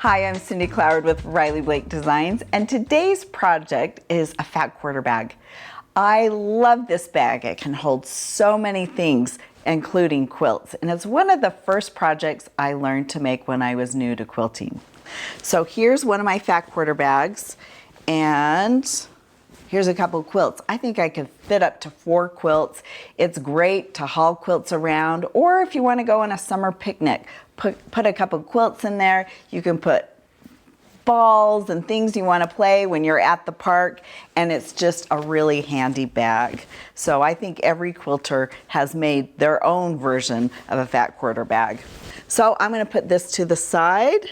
Hi, I'm Cindy Cloward with Riley Blake Designs, and today's project is a fat quarter bag. I love this bag. It can hold so many things, including quilts, and it's one of the first projects I learned to make when I was new to quilting. So here's one of my fat quarter bags, and here's a couple quilts. I think I could fit up to 4 quilts. It's great to haul quilts around, or if you want to go on a summer picnic, put a couple quilts in there. You can put balls and things you want to play when you're at the park, and it's just a really handy bag. So I think every quilter has made their own version of a fat quarter bag. So I'm going to put this to the side,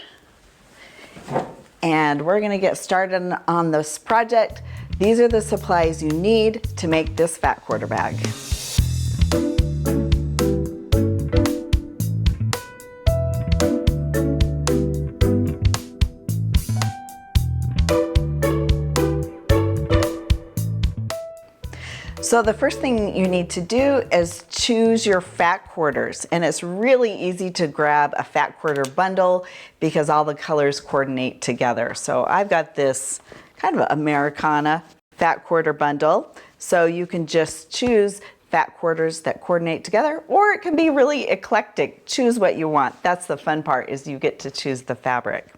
and we're going to get started on this project. These are the supplies you need to make this fat quarter bag. So the first thing you need to do is choose your fat quarters, and it's really easy to grab a fat quarter bundle because all the colors coordinate together. So I've got this kind of Americana fat quarter bundle, so you can just choose fat quarters that coordinate together, or it can be really eclectic. Choose what you want. That's the fun part, is you get to choose the fabric.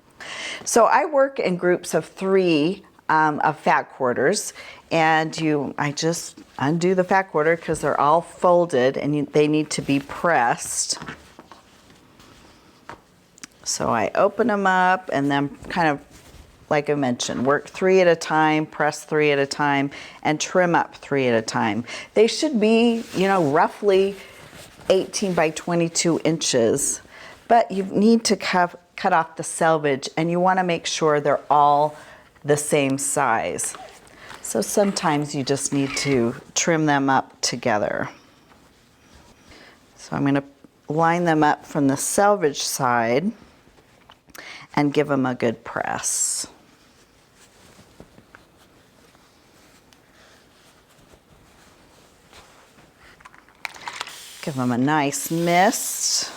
So I work in groups of 3 of fat quarters, and I just undo the fat quarter because they're all folded and they need to be pressed. So I open them up and then kind of, like I mentioned, work 3 at a time, press 3 at a time, and trim up 3 at a time. They should be, roughly 18 by 22 inches, but you need to cut off the selvage, and you want to make sure they're all the same size. So sometimes you just need to trim them up together. So I'm going to line them up from the selvage side and give them a good press. Give them a nice mist.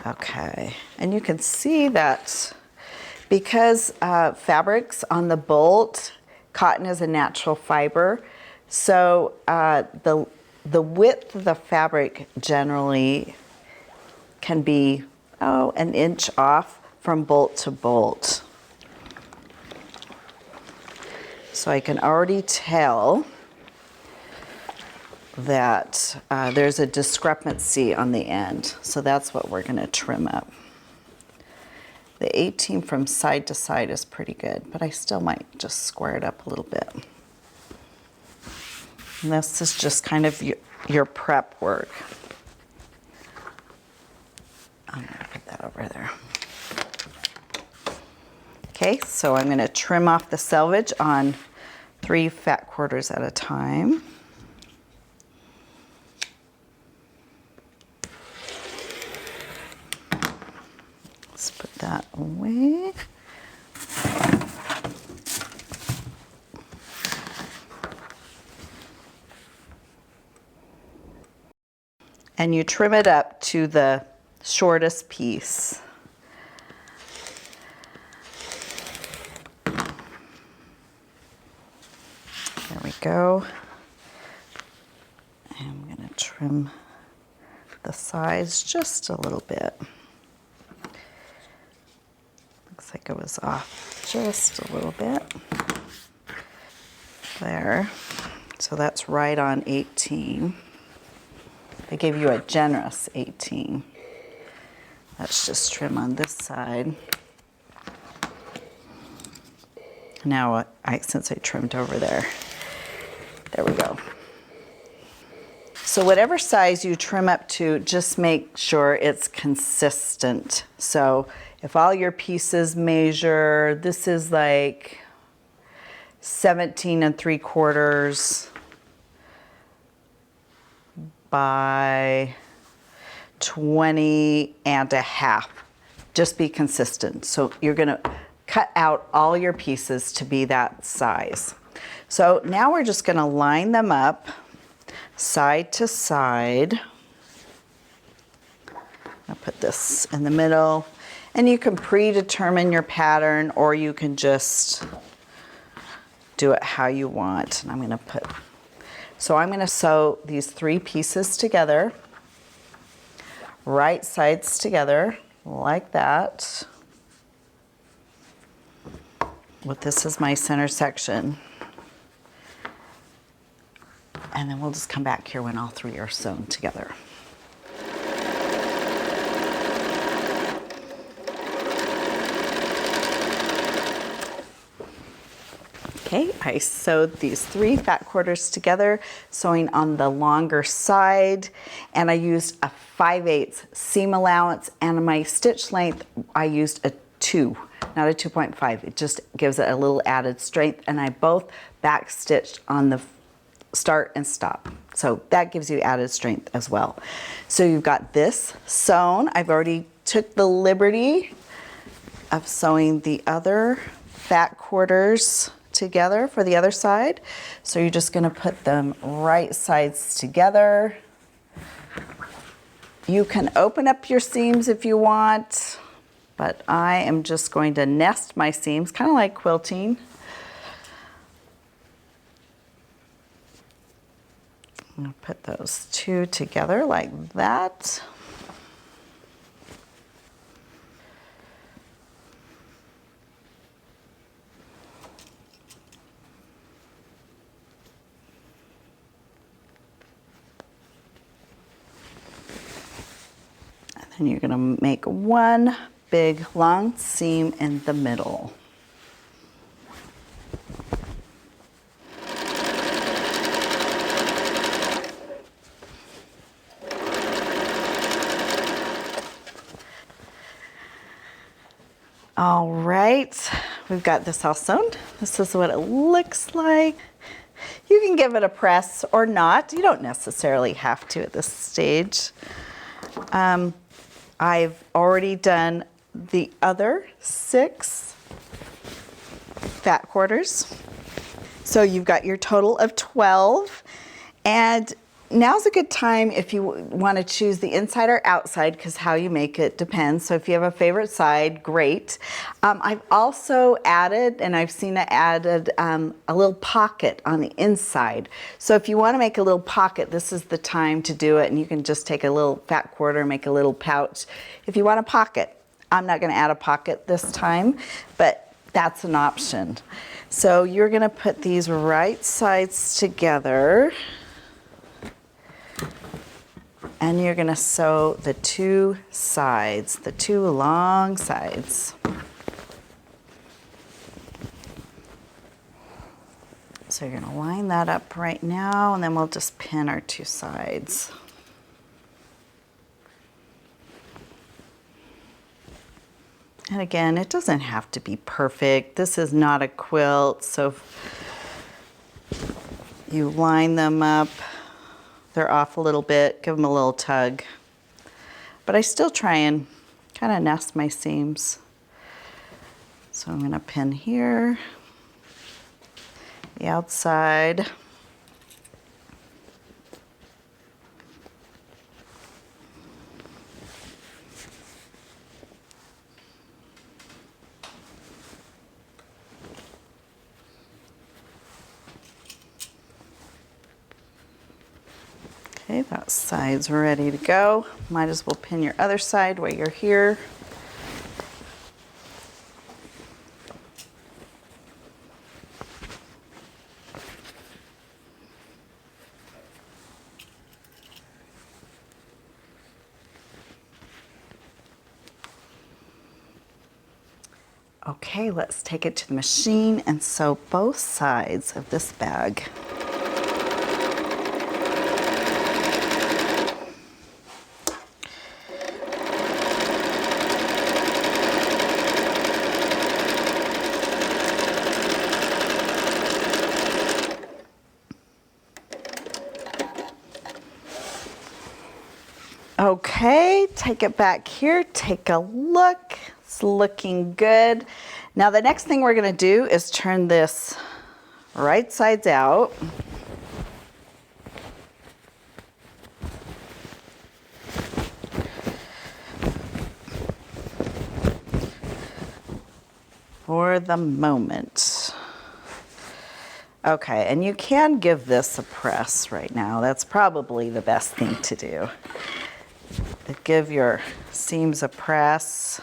Okay, and you can see that because fabrics on the bolt, cotton is a natural fiber, so the width of the fabric generally can be an inch off from bolt to bolt. So I can already tell that there's a discrepancy on the end. So that's what we're going to trim up. The 18 from side to side is pretty good, but I still might just square it up a little bit. And this is just kind of your prep work. I'm going to put that over there. Okay, so I'm going to trim off the selvage on 3 fat quarters at a time. Let's put that away. And you trim it up to the shortest piece. There we go. And I'm going to trim the sides just a little bit. Looks like it was off just a little bit. There. So that's right on 18. I gave you a generous 18. Let's just trim on this side. Now, since I trimmed over there we go. So whatever size you trim up to, just make sure it's consistent. So if all your pieces measure, this is like 17 3/4 by 20 1/2. Just be consistent. So you're going to cut out all your pieces to be that size. So now we're just going to line them up side to side. I'll put this in the middle, and you can predetermine your pattern, or you can just do it how you want. And I'm going to sew these 3 pieces together, right sides together, like that. Well, this is my center section. And then we'll just come back here when all 3 are sewn together. Okay, I sewed these 3 fat quarters together, sewing on the longer side, and I used a 5/8 seam allowance, and my stitch length, I used a 2, not a 2.5. It just gives it a little added strength, and I both back stitched on the start and stop. So that gives you added strength as well. So you've got this sewn. I've already took the liberty of sewing the other fat quarters together for the other side. So you're just going to put them right sides together. You can open up your seams if you want, but I am just going to nest my seams, kind of like quilting. I'm going to put those 2 together like that. And then you're going to make one big long seam in the middle. All right, we've got this all sewn. This is what it looks like. You can give it a press or not. You don't necessarily have to at this stage. I've already done the other 6 fat quarters. So you've got your total of 12. And now's a good time if you want to choose the inside or outside, because how you make it depends. So if you have a favorite side, great. I've also added, and I've seen it added, a little pocket on the inside. So if you want to make a little pocket, this is the time to do it. And you can just take a little fat quarter, make a little pouch. If you want a pocket, I'm not going to add a pocket this time, but that's an option. So you're going to put these right sides together. And you're going to sew the 2 sides, the 2 long sides. So you're going to line that up right now, and then we'll just pin our 2 sides. And again, it doesn't have to be perfect. This is not a quilt, so you line them up. They're off a little bit, give them a little tug. But I still try and kind of nest my seams. So I'm going to pin here, the outside. Okay, that side's ready to go. Might as well pin your other side while you're here. Okay, let's take it to the machine and sew both sides of this bag. Okay, take it back here, take a look. It's looking good. Now the next thing we're going to do is turn this right sides out. for the moment. Okay, and you can give this a press right now. That's probably the best thing to do. Give your seams a press.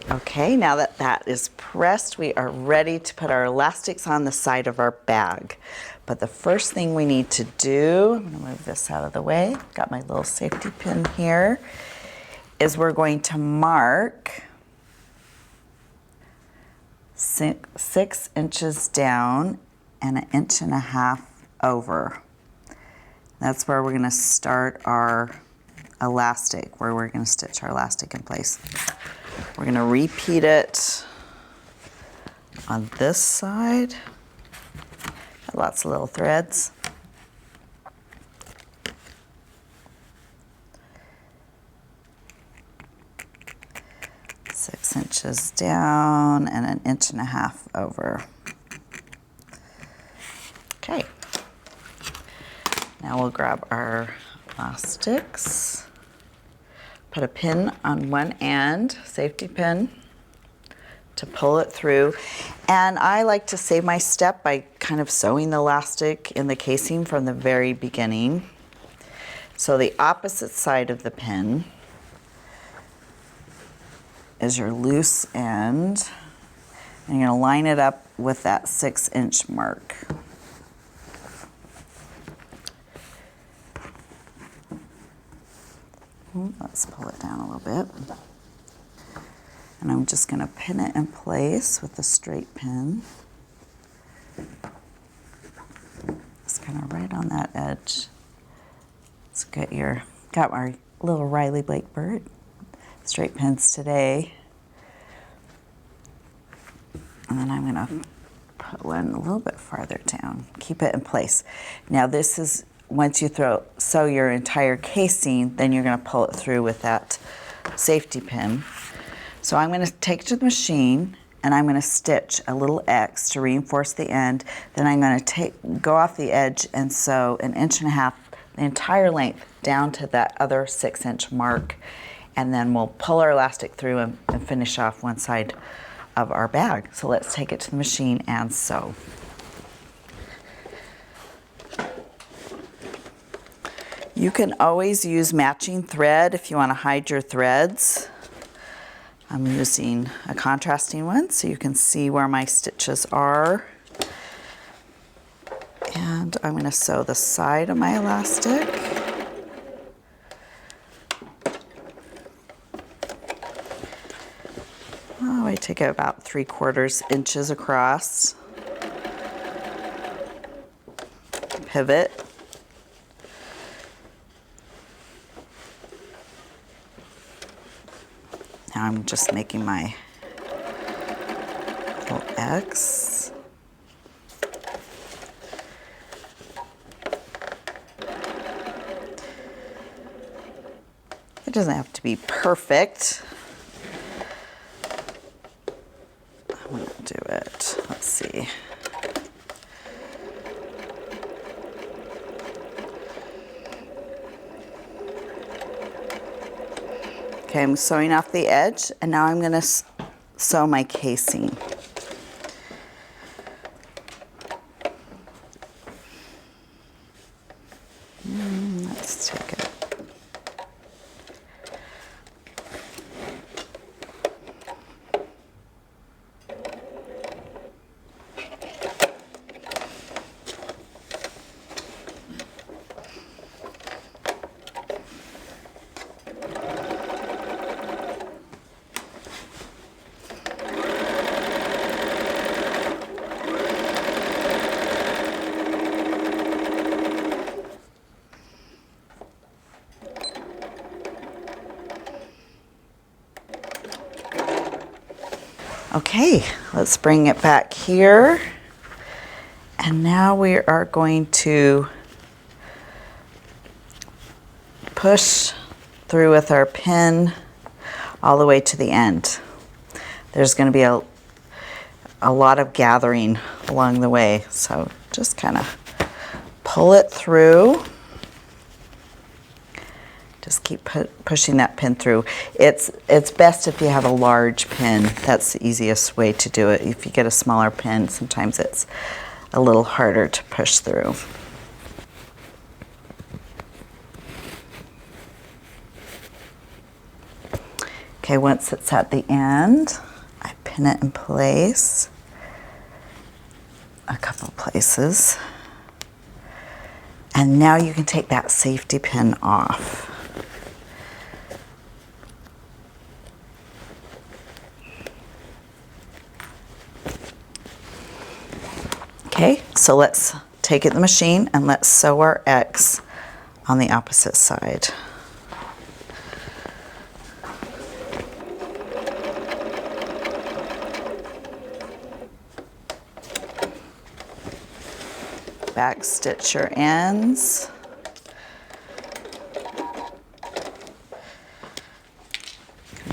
Okay, now that that is pressed, we are ready to put our elastics on the side of our bag. But the first thing we need to do, I'm gonna move this out of the way, got my little safety pin here, is we're going to mark 6 inches down and 1.5 inches over. That's where we're gonna start our elastic, where we're gonna stitch our elastic in place. We're going to repeat it on this side. Got lots of little threads. Six inches down and 1.5 inches over. Okay. Now we'll grab our elastics. Put a pin on one end, safety pin, to pull it through. And I like to save my step by kind of sewing the elastic in the casing from the very beginning. So the opposite side of the pin is your loose end. And you're gonna line it up with that 6-inch mark. Let's pull it down a little bit. And I'm just going to pin it in place with the straight pin. It's kind of right on that edge. Let's got our little Riley Blake bird. Straight pins today. And then I'm going to put one a little bit farther down. Keep it in place. Now this is, once you sew your entire casing, then you're going to pull it through with that safety pin. So I'm going to take it to the machine and I'm going to stitch a little X to reinforce the end. Then I'm going to go off the edge and sew 1.5 inches, the entire length, down to that other 6-inch mark. And then we'll pull our elastic through and finish off one side of our bag. So let's take it to the machine and sew. You can always use matching thread if you want to hide your threads. I'm using a contrasting one so you can see where my stitches are. And I'm going to sew the side of my elastic. Oh, I take it about 3/4 inches across. Pivot. Now I'm just making my little X. It doesn't have to be perfect. I'm going to do it. Let's see. Okay, I'm sewing off the edge, and now I'm going to sew my casing. Let's take it. Okay, let's bring it back here. And now we are going to push through with our pin all the way to the end. There's going to be a lot of gathering along the way, so just kind of pull it through. Just keep pushing that pin through. It's best if you have a large pin. That's the easiest way to do it. If you get a smaller pin, sometimes it's a little harder to push through. Okay, once it's at the end, I pin it in place a couple places. And now you can take that safety pin off. Okay, so let's take it in the machine and let's sew our X on the opposite side. Back stitch your ends.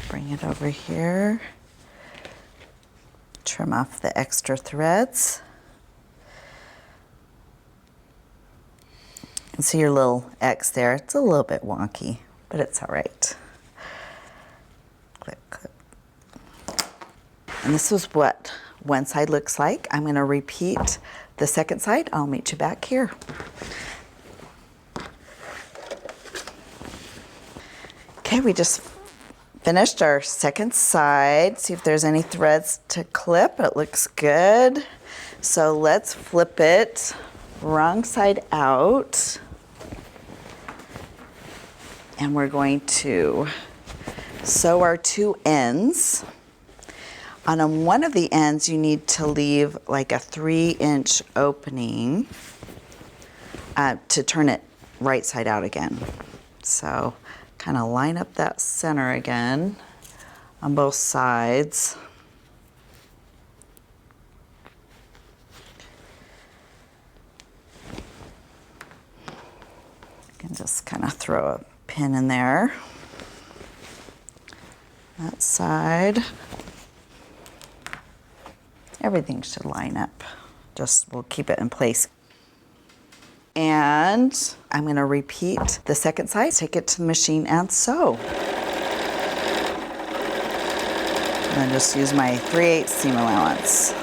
Bring it over here. Trim off the extra threads. You can see your little X there. It's a little bit wonky, but it's all right. Clip, clip. And this is what one side looks like. I'm going to repeat the second side. I'll meet you back here. Okay, we just finished our second side. See if there's any threads to clip. It looks good. So let's flip it wrong side out. And we're going to sew our two ends. On one of the ends, you need to leave like a 3-inch opening to turn it right side out again. So kind of line up that center again on both sides. You can just kind of throw a pin in there. That side. Everything should line up. Just we'll keep it in place. And I'm going to repeat the second side, take it to the machine and sew. And then just use my 3/8 seam allowance.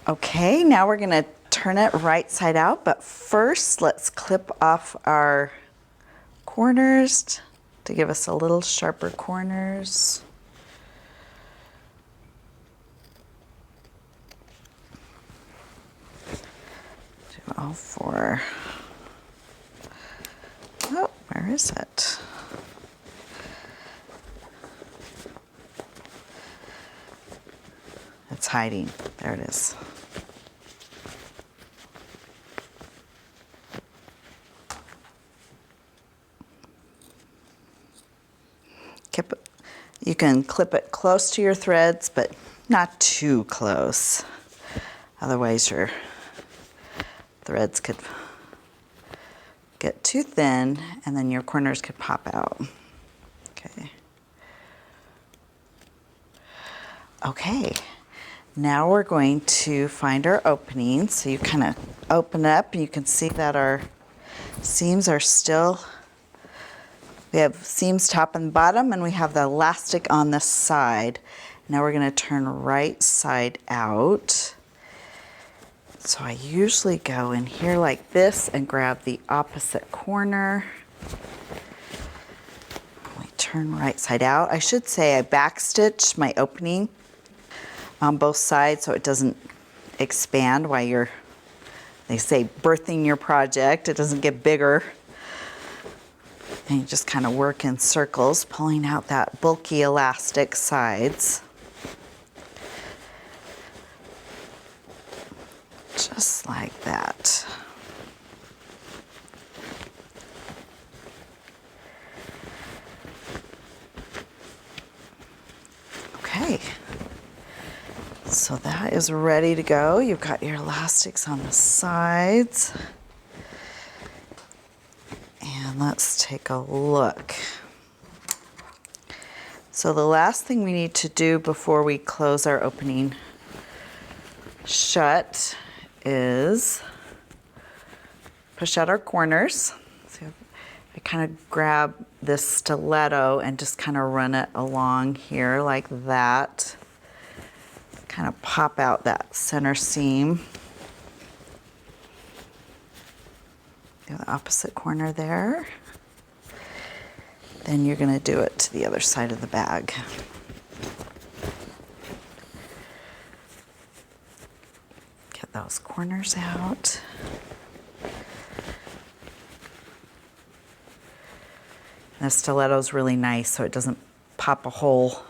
Okay, now we're going to turn it right side out, but first let's clip off our corners to give us a little sharper corners. Do all four. Oh, where is it? It's hiding. There it is. You can clip it close to your threads, but not too close. Otherwise your threads could get too thin and then your corners could pop out. Okay. Okay, now we're going to find our opening. So you kind of open up and you can see that our seams are still, we have seams top and bottom, and we have the elastic on the side. Now we're going to turn right side out. So I usually go in here like this and grab the opposite corner. We turn right side out. I should say I backstitch my opening on both sides so it doesn't expand while you're, they say, birthing your project. It doesn't get bigger. And you just kind of work in circles, pulling out that bulky elastic sides. Just like that. Okay. So that is ready to go. You've got your elastics on the sides. let's take a look. So the last thing we need to do before we close our opening shut is push out our corners. So I kind of grab this stiletto and just kind of run it along here like that. Kind of pop out that center seam. Do the opposite corner there. Then you're going to do it to the other side of the bag. Get those corners out. And the stiletto's really nice so it doesn't pop a hole.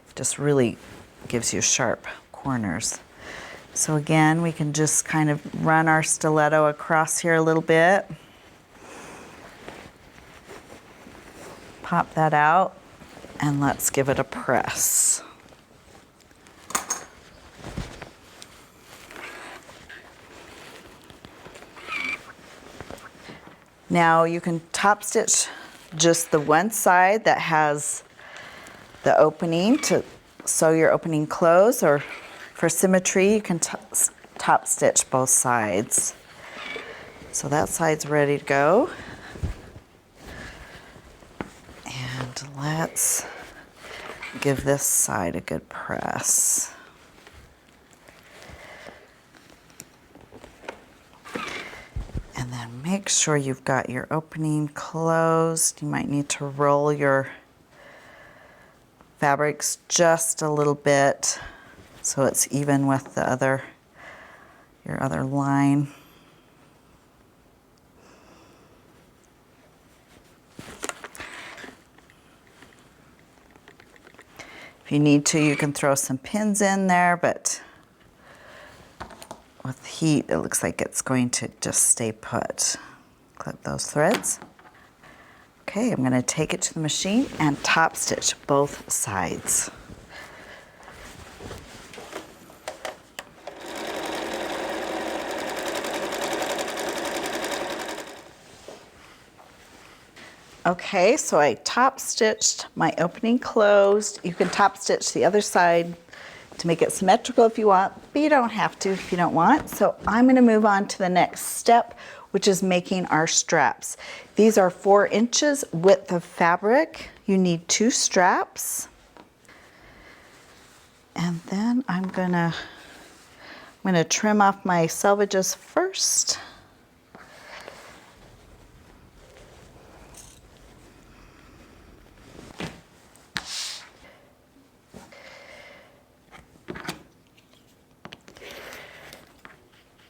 It just really gives you sharp corners. So again, we can just kind of run our stiletto across here a little bit. Pop that out, and let's give it a press. Now you can top stitch just the one side that has the opening to sew your opening closed, or for symmetry you can top stitch both sides. So that side's ready to go. And let's give this side a good press. And then make sure you've got your opening closed. You might need to roll your fabrics just a little bit so it's even with the your other line. If you need to, you can throw some pins in there, but with heat, it looks like it's going to just stay put. Clip those threads. Okay, I'm going to take it to the machine and top stitch both sides. Okay, so I top stitched my opening closed. You can top stitch the other side to make it symmetrical if you want, but you don't have to if you don't want. So I'm going to move on to the next step, which is making our straps. These are 4 inches width of fabric. You need 2 straps. And then I'm gonna trim off my selvages first.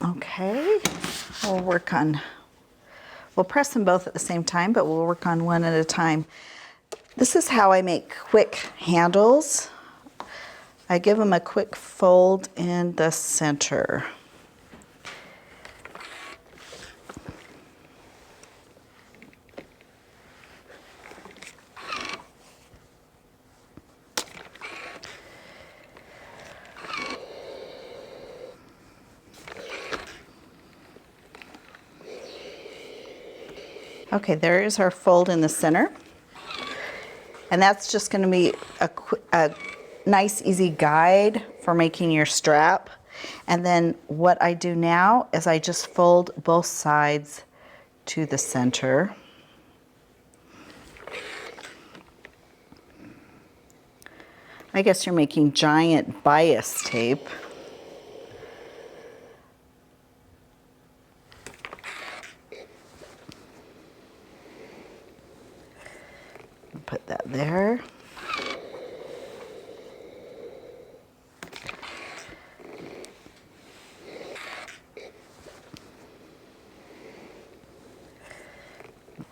Okay, we'll press them both at the same time, but we'll work on one at a time. This is how I make quick handles. I give them a quick fold in the center. Okay, there is our fold in the center. And that's just going to be a nice, easy guide for making your strap. And then what I do now is I just fold both sides to the center. I guess you're making giant bias tape. Put that there.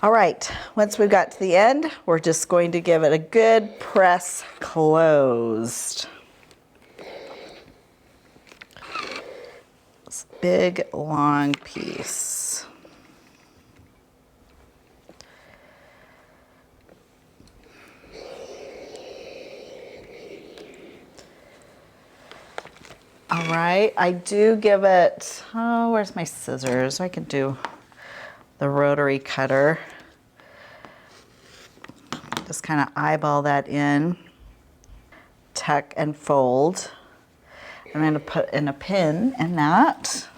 All right, once we've got to the end, we're just going to give it a good press closed. This big, long piece. All right, I do give it, oh, where's my scissors? I can do the rotary cutter. kind of eyeball that in, tuck and fold. I'm going to put in a pin in that.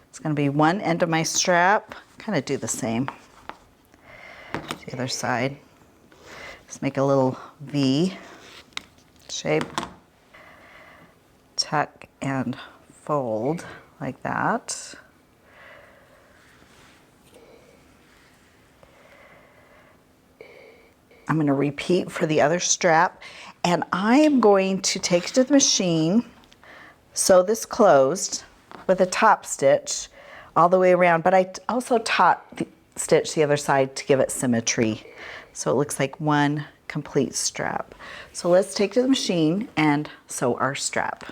It's going to be one end of my strap. Kind of do the same. The other side. Just make a little V shape. Tuck and fold like that. I'm going to repeat for the other strap, and I am going to take it to the machine, sew this closed with a top stitch all the way around, but I also stitch the other side to give it symmetry, so it looks like one complete strap. So let's take it to the machine and sew our strap.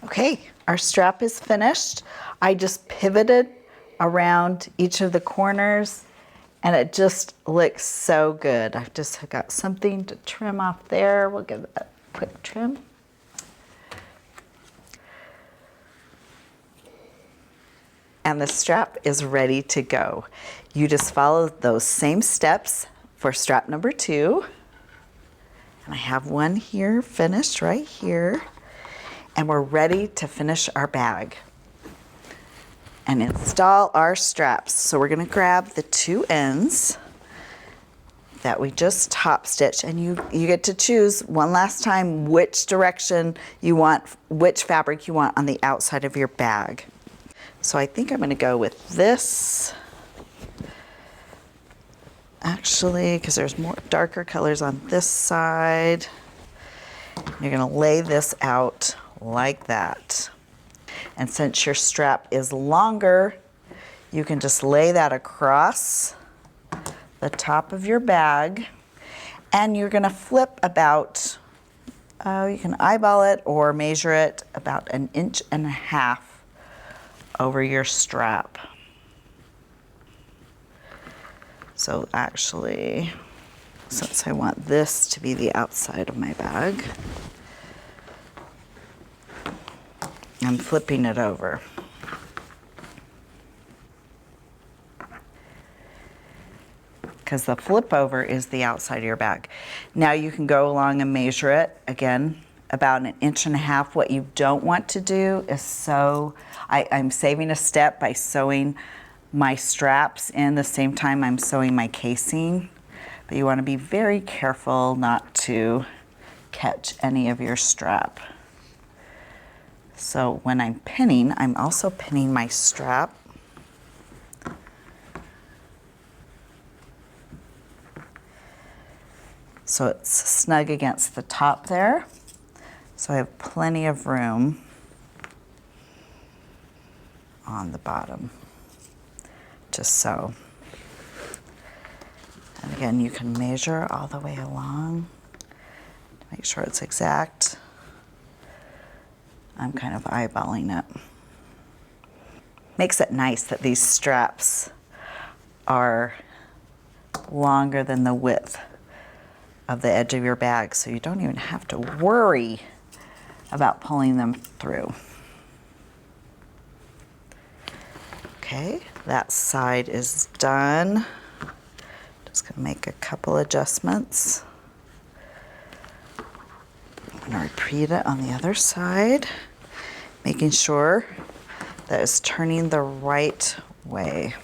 Okay, our strap is finished. I just pivoted around each of the corners and it just looks so good. I've just got something to trim off there. We'll give it a quick trim. And the strap is ready to go. You just follow those same steps for strap number 2. And I have one here finished right here. And we're ready to finish our bag and install our straps. So we're gonna grab the 2 ends that we just top stitched, and you get to choose one last time which direction you want, which fabric you want on the outside of your bag. So I think I'm gonna go with this, actually, because there's more darker colors on this side. You're gonna lay this out like that. And since your strap is longer, you can just lay that across the top of your bag, and you're gonna flip about, you can eyeball it or measure it about 1.5 inches over your strap. So actually, since I want this to be the outside of my bag, I'm flipping it over. Because the flip over is the outside of your bag. Now you can go along and measure it, again, about 1.5 inches. What you don't want to do is sew, I'm saving a step by sewing my straps in the same time I'm sewing my casing. But you want to be very careful not to catch any of your strap. So when I'm pinning, I'm also pinning my strap. So it's snug against the top there. So I have plenty of room on the bottom to sew. And again, you can measure all the way along to make sure it's exact. I'm kind of eyeballing it. Makes it nice that these straps are longer than the width of the edge of your bag, so you don't even have to worry about pulling them through. Okay, that side is done. Just gonna make a couple adjustments. I'm gonna repeat it on the other side, making sure that it's turning the right way.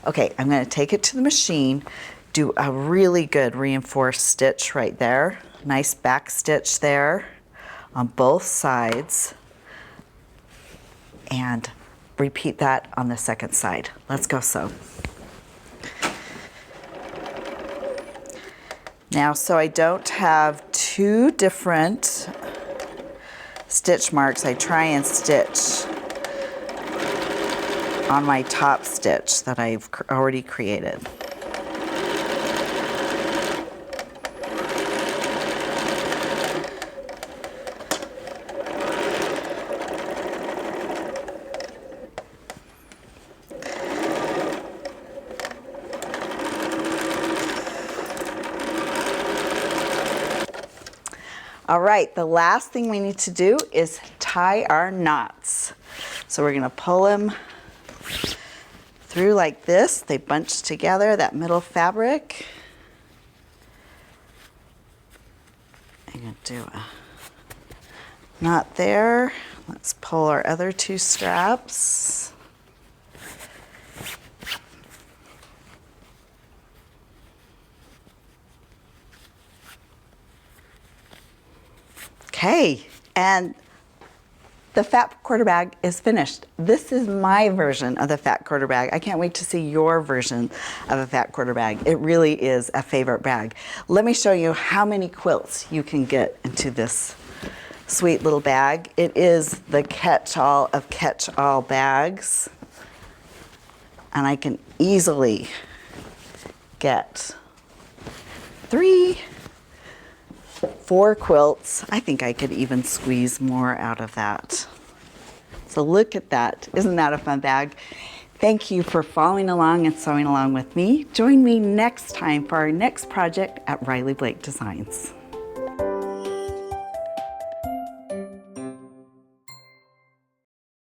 Okay, I'm going to take it to the machine, do a really good reinforced stitch right there. Nice back stitch there on both sides. And repeat that on the second side. Let's go sew. Now, so I don't have two different stitch marks, I try and stitch on my top stitch that I've already created. All right, the last thing we need to do is tie our knots. So we're gonna pull them through like this. They bunch together, that middle fabric. I'm gonna do a knot there. Let's pull our other two straps. Okay, and the fat quarter bag is finished. This is my version of the fat quarter bag. I can't wait to see your version of a fat quarter bag. It really is a favorite bag. Let me show you how many quilts you can get into this sweet little bag. It is the catch-all of catch-all bags. And I can easily get 4 quilts. I think I could even squeeze more out of that. So look at that. Isn't that a fun bag? Thank you for following along and sewing along with me. Join me next time for our next project at Riley Blake Designs.